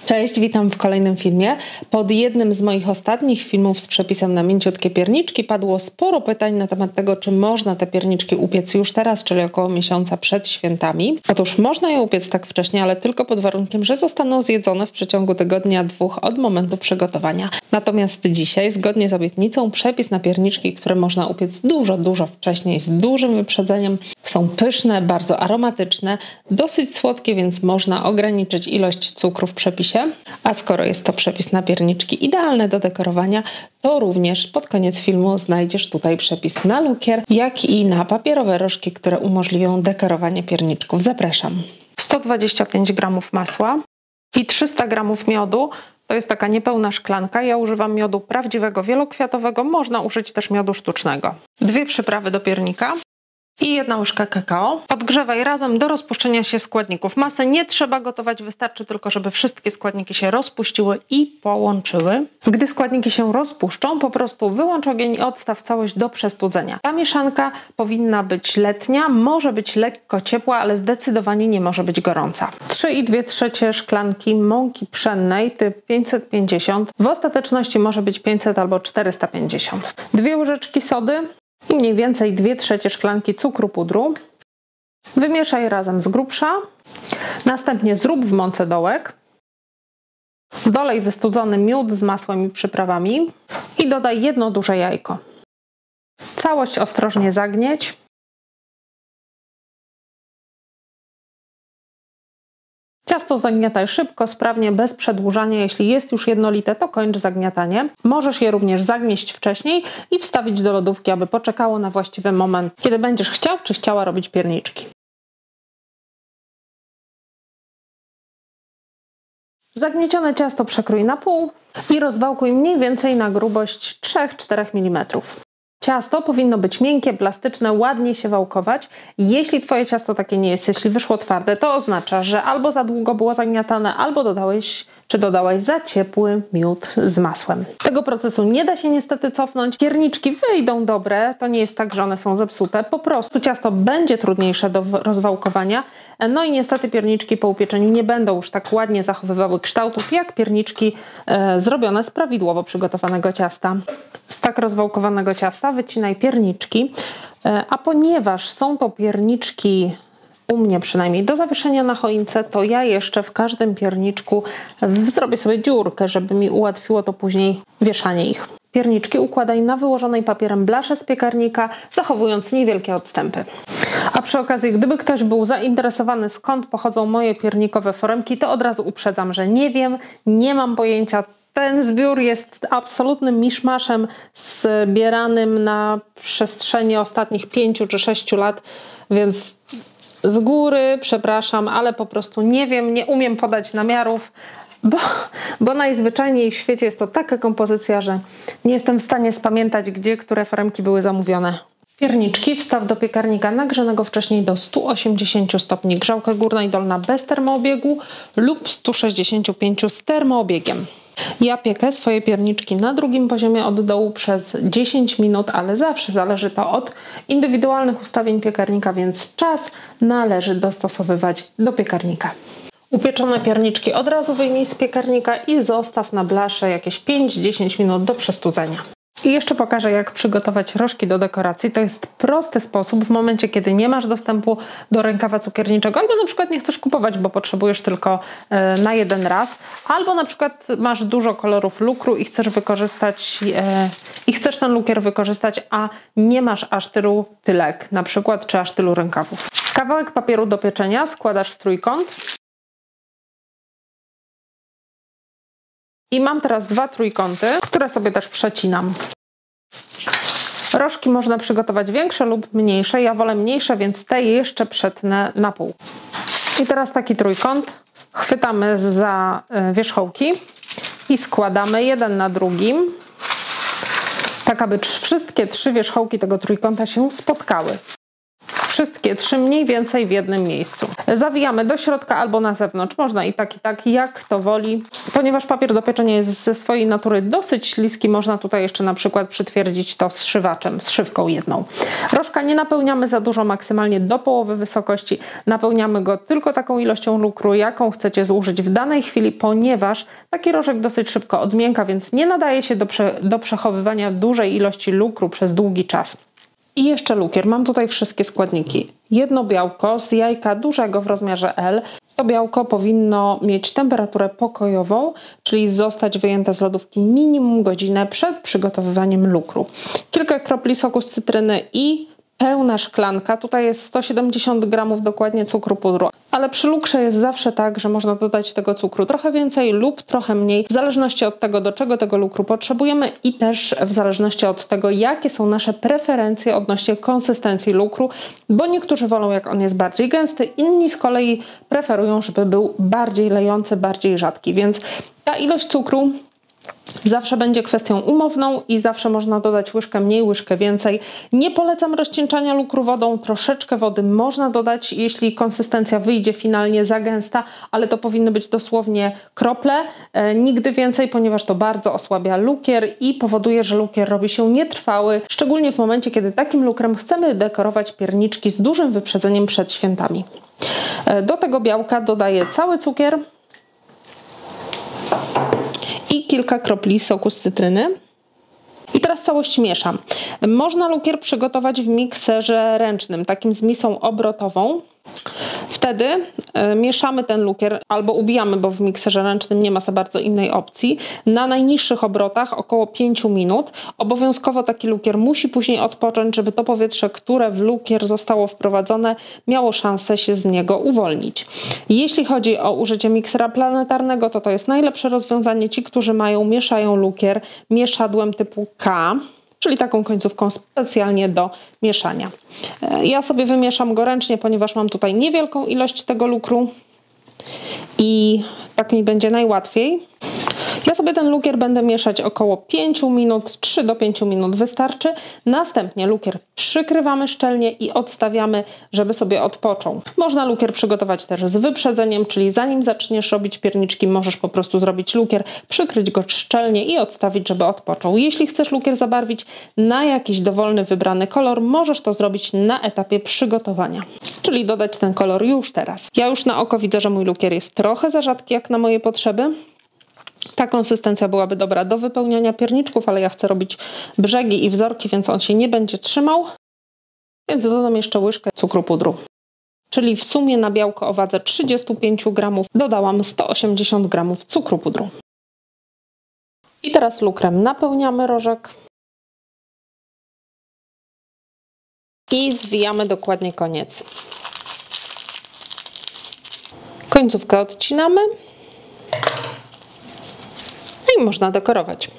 Cześć, witam w kolejnym filmie. Pod jednym z moich ostatnich filmów z przepisem na mięciutkie pierniczki padło sporo pytań na temat tego, czy można te pierniczki upiec już teraz, czyli około miesiąca przed świętami. Otóż można je upiec tak wcześnie, ale tylko pod warunkiem, że zostaną zjedzone w przeciągu tygodnia, dwóch od momentu przygotowania. Natomiast dzisiaj, zgodnie z obietnicą, przepis na pierniczki, które można upiec dużo wcześniej, z dużym wyprzedzeniem, są pyszne, bardzo aromatyczne, dosyć słodkie, więc można ograniczyć ilość cukru w przepisie. A skoro jest to przepis na pierniczki idealne do dekorowania, to również pod koniec filmu znajdziesz tutaj przepis na lukier, jak i na papierowe rożki, które umożliwią dekorowanie pierniczków. Zapraszam. 125 g masła i 300 g miodu. To jest taka niepełna szklanka. Ja używam miodu prawdziwego, wielokwiatowego. Można użyć też miodu sztucznego. 2 przyprawy do piernika i 1 łyżka kakao. Podgrzewaj razem do rozpuszczenia się składników. Masę nie trzeba gotować, wystarczy tylko, żeby wszystkie składniki się rozpuściły i połączyły. Gdy składniki się rozpuszczą, po prostu wyłącz ogień i odstaw całość do przestudzenia. Ta mieszanka powinna być letnia, może być lekko ciepła, ale zdecydowanie nie może być gorąca. 3,2 szklanki mąki pszennej typ 550. W ostateczności może być 500 albo 450. 2 łyżeczki sody i mniej więcej 2/3 szklanki cukru pudru. Wymieszaj razem z grubsza. Następnie zrób w mące dołek. Dolej wystudzony miód z masłem i przyprawami i dodaj 1 duże jajko. Całość ostrożnie zagnieć. Ciasto zagniataj szybko, sprawnie, bez przedłużania. Jeśli jest już jednolite, to kończ zagniatanie. Możesz je również zagnieść wcześniej i wstawić do lodówki, aby poczekało na właściwy moment, kiedy będziesz chciał czy chciała robić pierniczki. Zagniecione ciasto przekrój na pół i rozwałkuj mniej więcej na grubość 3-4 mm. Ciasto powinno być miękkie, plastyczne, ładnie się wałkować. Jeśli Twoje ciasto takie nie jest, jeśli wyszło twarde, to oznacza, że albo za długo było zagniatane, albo dodałaś za ciepły miód z masłem. Tego procesu nie da się niestety cofnąć. Pierniczki wyjdą dobre, to nie jest tak, że one są zepsute. Po prostu ciasto będzie trudniejsze do rozwałkowania. No i niestety pierniczki po upieczeniu nie będą już tak ładnie zachowywały kształtów, jak pierniczki zrobione z prawidłowo przygotowanego ciasta. Z tak rozwałkowanego ciasta wycinaj pierniczki, a ponieważ są to pierniczki u mnie przynajmniej do zawieszenia na choince, to ja jeszcze w każdym pierniczku zrobię sobie dziurkę, żeby mi ułatwiło to później wieszanie ich. Pierniczki układaj na wyłożonej papierem blasze z piekarnika, zachowując niewielkie odstępy. A przy okazji, gdyby ktoś był zainteresowany, skąd pochodzą moje piernikowe foremki, to od razu uprzedzam, że nie wiem, nie mam pojęcia. Ten zbiór jest absolutnym miszmaszem zbieranym na przestrzeni ostatnich 5 czy 6 lat, więc z góry przepraszam, ale po prostu nie wiem, nie umiem podać namiarów, bo najzwyczajniej w świecie jest to taka kompozycja, że nie jestem w stanie spamiętać, gdzie które foremki były zamówione. Pierniczki wstaw do piekarnika nagrzanego wcześniej do 180 stopni. Grzałka górna i dolna bez termoobiegu lub 165 z termoobiegiem. Ja piekę swoje pierniczki na drugim poziomie od dołu przez 10 minut, ale zawsze zależy to od indywidualnych ustawień piekarnika, więc czas należy dostosowywać do piekarnika. Upieczone pierniczki od razu wyjmij z piekarnika i zostaw na blasze jakieś 5-10 minut do przestudzenia. I jeszcze pokażę, jak przygotować rożki do dekoracji. To jest prosty sposób w momencie, kiedy nie masz dostępu do rękawa cukierniczego, albo na przykład nie chcesz kupować, bo potrzebujesz tylko na jeden raz, albo na przykład masz dużo kolorów lukru i chcesz wykorzystać chcesz ten lukier wykorzystać, a nie masz aż tylu tylek, na przykład, czy aż tylu rękawów. Kawałek papieru do pieczenia składasz w trójkąt. I mam teraz 2 trójkąty, które sobie też przecinam. Rożki można przygotować większe lub mniejsze. Ja wolę mniejsze, więc te jeszcze przetnę na pół. I teraz taki trójkąt chwytamy za wierzchołki i składamy jeden na drugim, tak aby wszystkie 3 wierzchołki tego trójkąta się spotkały. Wszystkie 3 mniej więcej w jednym miejscu. Zawijamy do środka albo na zewnątrz. Można i tak, jak kto woli. Ponieważ papier do pieczenia jest ze swojej natury dosyć śliski, można tutaj jeszcze na przykład przytwierdzić to zszywaczem, zszywką jedną. Rożka nie napełniamy za dużo, maksymalnie do połowy wysokości. Napełniamy go tylko taką ilością lukru, jaką chcecie zużyć w danej chwili, ponieważ taki rożek dosyć szybko odmięka, więc nie nadaje się do przechowywania dużej ilości lukru przez długi czas. I jeszcze lukier. Mam tutaj wszystkie składniki. Jedno białko z jajka dużego w rozmiarze L. To białko powinno mieć temperaturę pokojową, czyli zostać wyjęte z lodówki minimum godzinę przed przygotowywaniem lukru. Kilka kropli soku z cytryny i pełna szklanka. Tutaj jest 170 gramów dokładnie cukru pudru. Ale przy lukrze jest zawsze tak, że można dodać tego cukru trochę więcej lub trochę mniej, w zależności od tego, do czego tego lukru potrzebujemy i też w zależności od tego, jakie są nasze preferencje odnośnie konsystencji lukru, bo niektórzy wolą, jak on jest bardziej gęsty, inni z kolei preferują, żeby był bardziej lejący, bardziej rzadki, więc ta ilość cukru zawsze będzie kwestią umowną i zawsze można dodać łyżkę mniej, łyżkę więcej. Nie polecam rozcieńczania lukru wodą, troszeczkę wody można dodać, jeśli konsystencja wyjdzie finalnie za gęsta, ale to powinny być dosłownie krople, nigdy więcej, ponieważ to bardzo osłabia lukier i powoduje, że lukier robi się nietrwały, szczególnie w momencie, kiedy takim lukrem chcemy dekorować pierniczki z dużym wyprzedzeniem przed świętami. Do tego białka dodaję cały cukier i kilka kropli soku z cytryny. I teraz całość mieszam. Można lukier przygotować w mikserze ręcznym, takim z misą obrotową. Wtedy mieszamy ten lukier albo ubijamy, bo w mikserze ręcznym nie ma za bardzo innej opcji, na najniższych obrotach około 5 minut. Obowiązkowo taki lukier musi później odpocząć, żeby to powietrze, które w lukier zostało wprowadzone, miało szansę się z niego uwolnić. Jeśli chodzi o użycie miksera planetarnego, to jest najlepsze rozwiązanie. Ci, którzy mieszają lukier mieszadłem typu K, czyli taką końcówką specjalnie do mieszania. Ja sobie wymieszam go ręcznie, ponieważ mam tutaj niewielką ilość tego lukru i tak mi będzie najłatwiej. Ja sobie ten lukier będę mieszać około 5 minut, 3 do 5 minut wystarczy. Następnie lukier przykrywamy szczelnie i odstawiamy, żeby sobie odpoczął. Można lukier przygotować też z wyprzedzeniem, czyli zanim zaczniesz robić pierniczki, możesz po prostu zrobić lukier, przykryć go szczelnie i odstawić, żeby odpoczął. Jeśli chcesz lukier zabarwić na jakiś dowolny, wybrany kolor, możesz to zrobić na etapie przygotowania, czyli dodać ten kolor już teraz. Ja już na oko widzę, że mój lukier jest trochę za rzadki jak na moje potrzeby. Ta konsystencja byłaby dobra do wypełniania pierniczków, ale ja chcę robić brzegi i wzorki, więc on się nie będzie trzymał. Więc dodam jeszcze łyżkę cukru pudru. Czyli w sumie na białko o wadze 35 gramów dodałam 180 gramów cukru pudru. I teraz lukrem napełniamy rożek. I zwijamy dokładnie koniec. Końcówkę odcinamy. No i można dekorować.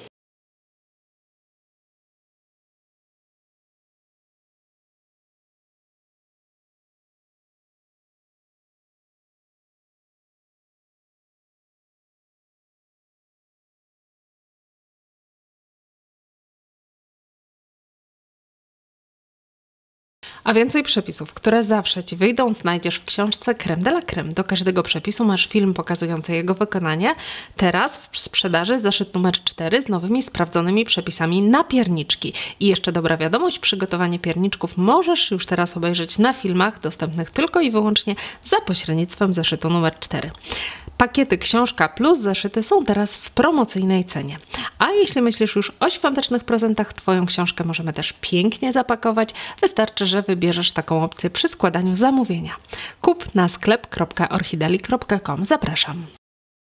A więcej przepisów, które zawsze Ci wyjdą, znajdziesz w książce Crème de la Crème. Do każdego przepisu masz film pokazujący jego wykonanie. Teraz w sprzedaży zeszyt numer 4 z nowymi, sprawdzonymi przepisami na pierniczki. I jeszcze dobra wiadomość, przygotowanie pierniczków możesz już teraz obejrzeć na filmach dostępnych tylko i wyłącznie za pośrednictwem zeszytu numer 4. Pakiety książka plus zeszyty są teraz w promocyjnej cenie. A jeśli myślisz już o świątecznych prezentach, Twoją książkę możemy też pięknie zapakować. Wystarczy, że wybierzesz taką opcję przy składaniu zamówienia. Kup na sklep.orchideli.com. Zapraszam.